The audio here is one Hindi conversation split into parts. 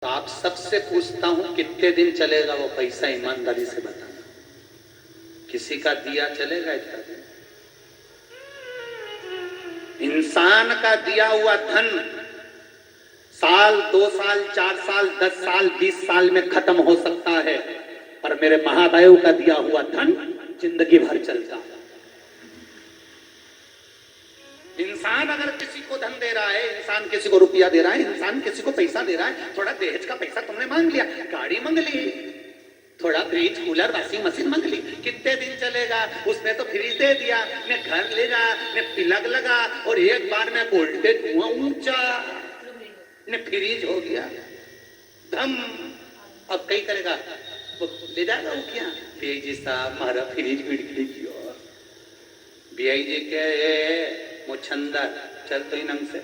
तो आप सबसे पूछता हूं कितने दिन चलेगा वो पैसा, ईमानदारी से बताना। किसी का दिया चलेगा इतना दिन? इंसान का दिया हुआ धन साल, 2 साल, 4 साल, 10 साल, 20 साल में खत्म हो सकता है, पर मेरे महादेव का दिया हुआ धन जिंदगी भर चलता है। इंसान अगर किसी को धन दे रहा है, इंसान किसी को रुपया दे रहा है, इंसान किसी को पैसा दे रहा है, थोड़ा दहेज का पैसा तुमने मांग लिया, गाड़ी मांग ली, थोड़ा फ्रिज, कूलर, वॉशिंग मशीन मांग ली, कितने दिन चलेगा? उसने तो फ्रिज दे दिया, मैं घर ले जा, मैं प्लग लगा और एक बार में वोल्टेज हुआ ऊंचा, ने फ्रिज हो गया धम। अब कई करेगा, वो ले जाएगा वो क्या? जी साहब हमारा फ्रिज बिगड़ी क्यों? बीआई जी के मुछंदा चल तो ही नंग से।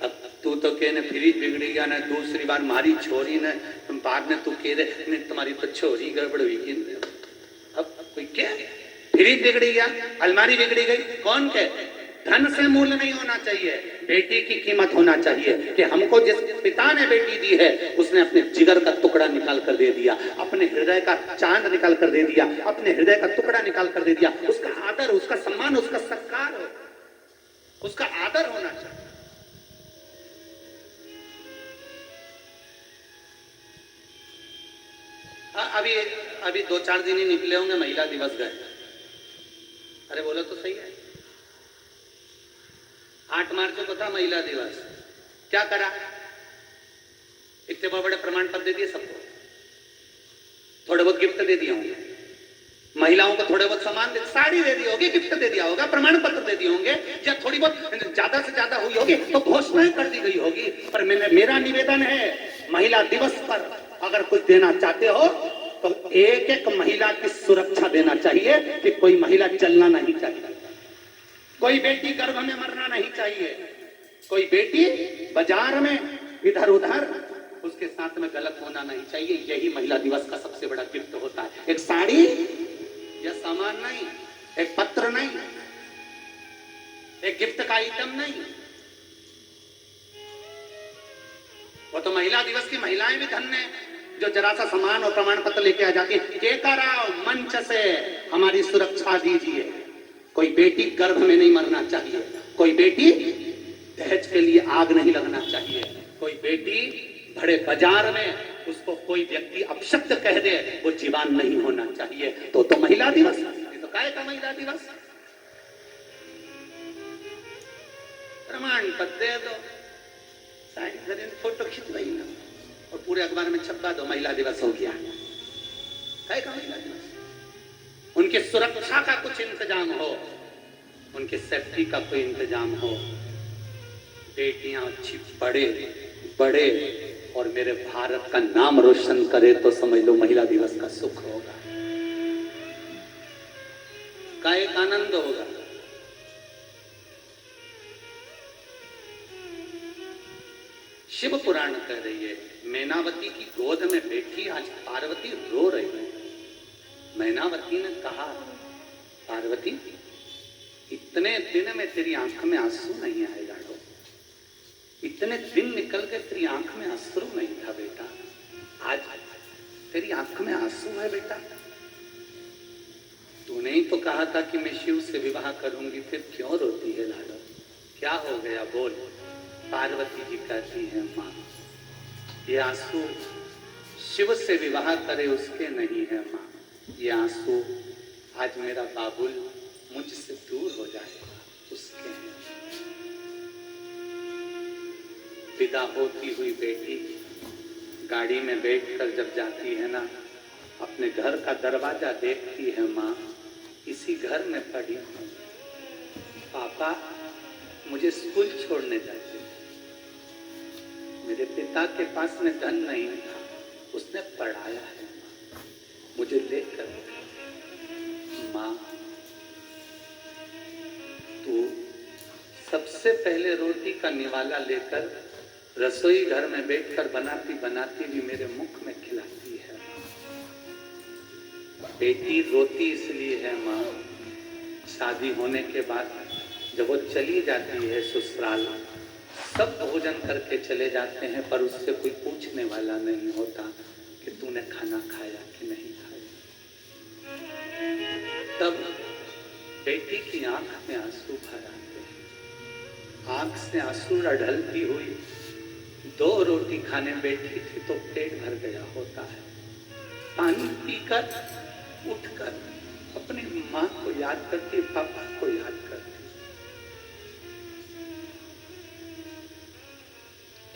अब तू तो कहने फ्रिज बिगड़ी गया ना, दूसरी बार मारी छोरी ने, तुम बाद में तू कह दे तुम्हारी तो छोरी गड़बड़ हुई। अब कोई क्या फ्रिज बिगड़ी गया, अलमारी बिगड़ी गई, कौन कहे? धन से मूल्य नहीं होना चाहिए, बेटी की कीमत होना चाहिए कि हमको जिस पिता ने बेटी दी है उसने अपने जिगर का टुकड़ा निकाल कर दे दिया, अपने हृदय का चांद निकाल कर दे दिया, अपने हृदय का टुकड़ा निकाल कर दे दिया। उसका आदर, उसका सम्मान, उसका सत्कार, उसका आदर होना चाहिए। अभी अभी 2-4 दिन ही निकले होंगे, महिला दिवस गए। अरे बोलो तो सही है, 8 मार्च को था महिला दिवस, क्या करा? इतने बड़े प्रमाण पत्र दे दिए सबको, थोड़े बहुत गिफ्ट दे दिए होंगे, महिलाओं को थोड़े बहुत सामान दे, साड़ी दे दी होगी, गिफ्ट दे दिया होगा, प्रमाण पत्र दे दिए होंगे, या थोड़ी बहुत ज्यादा से ज्यादा हुई होगी तो घोषणाएं कर दी गई होगी। पर मेरा निवेदन है, महिला दिवस पर अगर कुछ देना चाहते हो तो एक एक महिला की सुरक्षा देना चाहिए कि कोई महिला चलना नहीं चाहिए, कोई बेटी गर्भ में मरना नहीं चाहिए, कोई बेटी बाजार में इधर उधर उसके साथ में गलत होना नहीं चाहिए। यही महिला दिवस का सबसे बड़ा गिफ्ट होता है। एक साड़ी या सामान नहीं, एक पत्र नहीं, एक गिफ्ट का आइटम नहीं। वो तो महिला दिवस की महिलाएं भी धन्य जो जरा सा सामान और प्रमाण पत्र लेके आ जाती है। केकाराव मंच से हमारी सुरक्षा दीजिए। कोई बेटी गर्भ में नहीं मरना चाहिए, कोई बेटी दहेज के लिए आग नहीं लगना चाहिए, कोई बेटी बड़े बाजार में उसको कोई व्यक्ति अपशब्द कह दे वो जीवान नहीं होना चाहिए। तो महिला दिवस, ये तो काय का महिला दिवस? प्रमाण पत्र दे दो, फोटो खिंचवाई ना और पूरे अखबार में छपवा दो, महिला दिवस हो गया। काय का महिला दिवस? उनकी सुरक्षा का कुछ इंतजाम हो, उनके सेफ्टी का कोई इंतजाम हो। बेटियां अच्छी पढ़े बड़े और मेरे भारत का नाम रोशन करे तो समझ लो महिला दिवस का सुख होगा, का एक आनंद होगा। शिव पुराण कह रही है, मैनावती की गोद में बैठी आज पार्वती रो रही है। मैनावती ने कहा, पार्वती इतने दिन में तेरी आंख में आंसू नहीं आए लाडो, इतने दिन निकल गए तेरी आंख में अश्रु नहीं था बेटा, आज तेरी आंख में आंसू है बेटा। तूने ही तो कहा था कि मैं शिव से विवाह करूंगी, फिर क्यों रोती है लाडो? क्या हो गया बोल? पार्वती जी कहती है, माँ ये आंसू शिव से विवाह करे उसके नहीं है माँ, ये आंसू आज मेरा बाबुल मुझसे दूर हो जाएगा उसके हैं। विदा होती हुई बेटी गाड़ी में बैठकर जब जाती है ना, अपने घर का दरवाजा देखती है, माँ इसी घर में पड़ी हूँ, पापा मुझे स्कूल छोड़ने जाते, मेरे पिता के पास में धन नहीं था, उसने पढ़ाया है, मुझे लेकर। माँ तू सबसे पहले रोटी का निवाला लेकर रसोई घर में बैठकर बनाती बनाती भी मेरे मुख में खिलाती है। बेटी रोती इसलिए है माँ, शादी होने के बाद जब वो चली जाती है ससुराल, सब भोजन करके चले जाते हैं, पर उससे कोई पूछने वाला नहीं होता कि तूने खाना खाया कि नहीं खाया। तब बेटी की आंख में आंसू भर आते हैं। आंख से आंसू ढलती हुई 2 रोटी खाने बैठी थी तो पेट भर गया होता है। पानी पीकर उठकर अपनी माँ को याद करती, पापा को याद करती।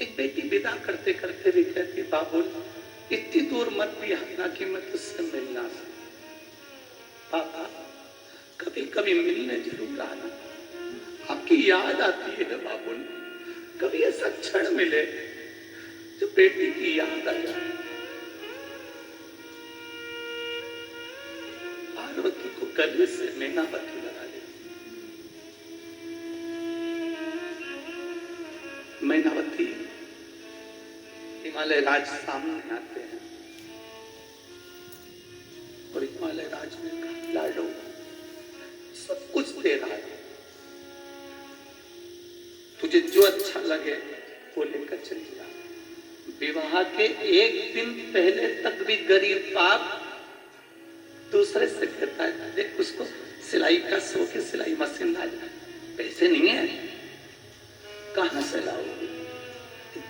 एक बेटी विदा करते करते भी कहती, बाबुल इतनी दूर मत भी आना कि मैं तुझसे मिलना सकूं। पापा कभी कभी मिलने जरूर आना, आपकी याद आती है बाबुल। कभी ऐसा क्षण मिले जो बेटी की याद आ जाए। पार्वती को गले से मैनावती लगा ली। मैनावती हिमालय राज सामने आते हैं और हिमालय राज ने कहा, लाडो सब कुछ दे रहा है, तुझे जो अच्छा लगे वो लेकर चली जा। विवाह के 1 दिन पहले तक भी गरीब बाप दूसरे से कहता है, देख उसको सिलाई का शौक है, सिलाई मशीन ला जा। पैसे नहीं है, कहां से लाओगे?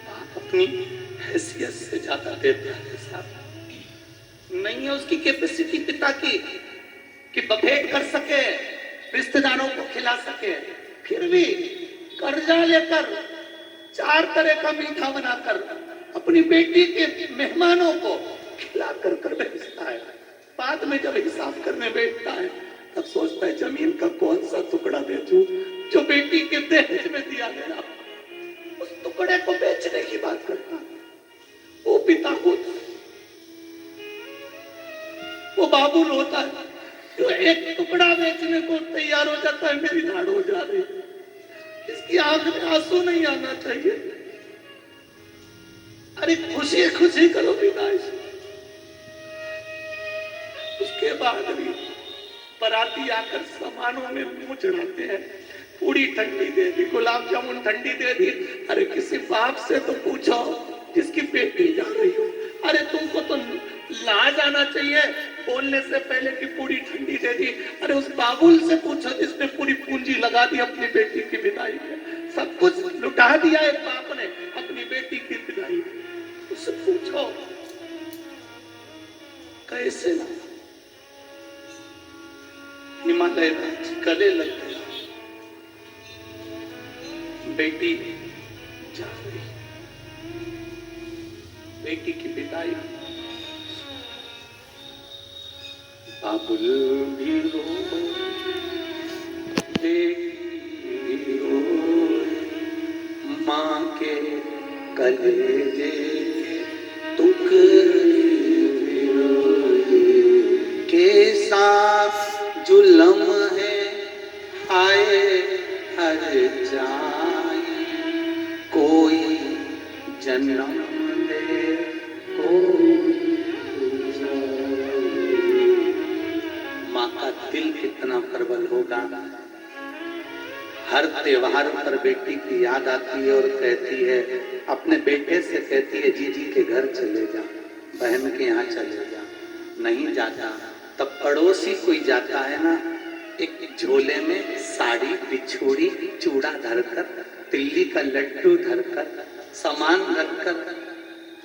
बाप अपनी हैसियत से ज्यादा देता है साहब। नहीं है उसकी कैपेसिटी पिता की कि बफेट कर सके, रिश्तेदारों को खिला सके, फिर भी कर्जा लेकर 4 तरह का मीठा बनाकर अपनी बेटी के मेहमानों को खिला कर भेजता है। बाद में जब हिसाब करने बैठता है तब सोचता है जमीन का कौन सा टुकड़ा बेचूं जो बेटी के दहेज में दिया गया। उस टुकड़े को बेचने की बात करता है। वो पिता होता है, वो बाबुल होता है जो एक टुकड़ा बेचने को तैयार हो जाता है। मेरी नाड़ हो जा रही, इसकी आंख में आंसू नहीं आना चाहिए। अरे खुशी खुशी करो विदाई। उसके बाद भी बराती आकर सामानों में मुंह चढ़ाते हैं। पूरी ठंडी दे दी, गुलाब जामुन ठंडी दे दी। अरे किसी बाप से तो पूछो जिसकी बेटी जा रही हो। अरे तुमको तो लाज आना चाहिए बोलने से पहले कि पूरी ठंडी दे दी। अरे उस बाबुल से पूछो जिसने पूरी पूंजी लगा दी अपनी बेटी की विदाई में। सब कुछ लुटा दिया एक बाप ने अपनी बेटी की विदाई में। उससे पूछो कैसे ना। हिमालय राज गले लग गया। बेटी जा रही, बेटी की विदाई। बाबुल भी रो, बेटी भी रो, माँ के कलेजे टुकड़े भी रोए। कैसा जुल्म है आए हर जाए, कोई जन्म दे कोई जाए। माँ का दिल कितना प्रबल होगा। हर त्योहार पर बेटी की याद आती है और कहती है, अपने बेटे से कहती है जीजी के घर चले जा, बहन के यहाँ चले जा। नहीं जाता तब पड़ोसी कोई जाता है ना, एक झोले में साड़ी बिछोड़ी चूड़ा धरकर, तिल्ली का लड्डू धरकर, सामान रखकर